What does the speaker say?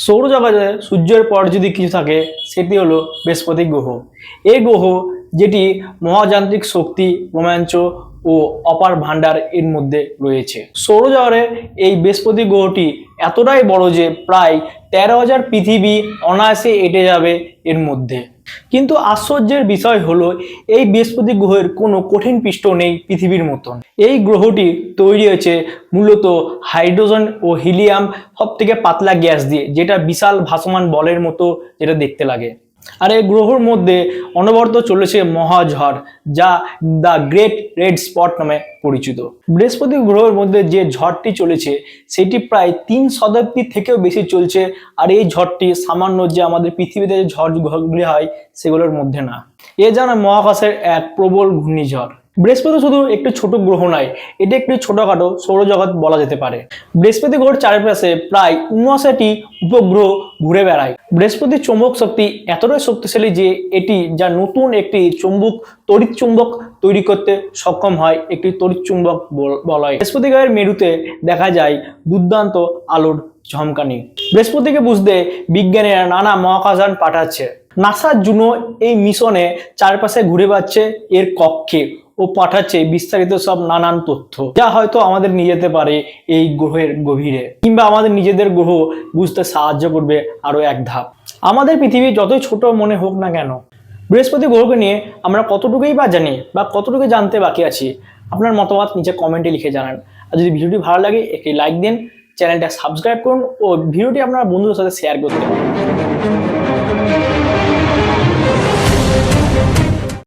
সৌরজগতে সূর্যের পর যদি কিছু থাকে সেটি হলো বৃহস্পতি গ্রহ। এই গ্রহ যেটি মহাযান্ত্রিক শক্তি, রোমাঞ্চ ও অপার ভাণ্ডার এর মধ্যে রয়েছে। সৌরজগতের এই বৃহস্পতি গ্রহটি এতটাই বড় যে প্রায় 13,000 পৃথিবী অনায়াসে এঁটে যাবে এর মধ্যে। কিন্তু আশ্চর্যের বিষয় হলো এই বৃহস্পতি গ্রহের কোনো কঠিন পৃষ্ঠ নেই পৃথিবীর মতন। এই গ্রহটি তৈরি হয়েছে মূলত হাইড্রোজেন ও হিলিয়াম সব থেকে পাতলা গ্যাস দিয়ে, যেটা বিশাল ভাসমান বলের মতো যেটা দেখতে লাগে। আর এই গ্রহের মধ্যে অনবরত চলেছে মহাঝড়, যা দ্য গ্রেট রেড স্পট নামে পরিচিত। বৃহস্পতি গ্রহের মধ্যে যে ঝড়টি চলেছে সেটি প্রায় 3 শতাব্দী থেকেও বেশি চলছে। আর এই ঝড়টি সামান্য যে আমাদের পৃথিবীতে যে ঝড়গুলি হয় সেগুলোর মধ্যে না, এ যেন মহাকাশের এক প্রবল ঘূর্ণিঝড়। বৃহস্পতি শুধু একটি ছোট গ্রহ নয়, এটি একটি ছোটখাটো সৌরজগৎ বলা যেতে পারে। বৃহস্পতি গ্রহের চারপাশে প্রায় 79টি উপগ্রহ ঘুরে বেড়ায়। বৃহস্পতির চৌম্বক শক্তি এতটাই শক্তিশালী যে এটি যা নতুন একটি তড়িৎ চুম্বক তৈরি করতে সক্ষম হয়, একটি তড়িৎ চুম্বক বলয়। বৃহস্পতি গ্রহের মেরুতে দেখা যায় দুর্দান্ত আলোর ঝমকানি। বৃহস্পতিকে বুঝতে বিজ্ঞানীরা নানা মহাকাশযান পাঠাচ্ছে। নাসা জুনো এই মিশনে চারপাশে ঘুরে বেড়াচ্ছে এর কক্ষে ও পাঠাচ্ছে বিস্তারিত সব নানান তথ্য, যা হয়তো আমাদের নিয়ে যেতে পারে এই গ্রহের গভীরে, কিংবা আমাদের নিজেদের গ্রহ বুঝতে সাহায্য করবে আরো এক ধাপ। আমাদের পৃথিবী যতই ছোট মনে হোক না কেন, বৃহস্পতি গ্রহকে নিয়ে আমরা কতটুকুই বা জানি বা কতটুকু জানতে বাকি আছি, আপনার মতামত নিচে কমেন্টে লিখে জানান। আর যদি ভিডিওটি ভালো লাগে একটি লাইক দিন, চ্যানেলটা সাবস্ক্রাইব করুন ও ভিডিওটি আপনার বন্ধুদের সাথে শেয়ার করতে পারেন।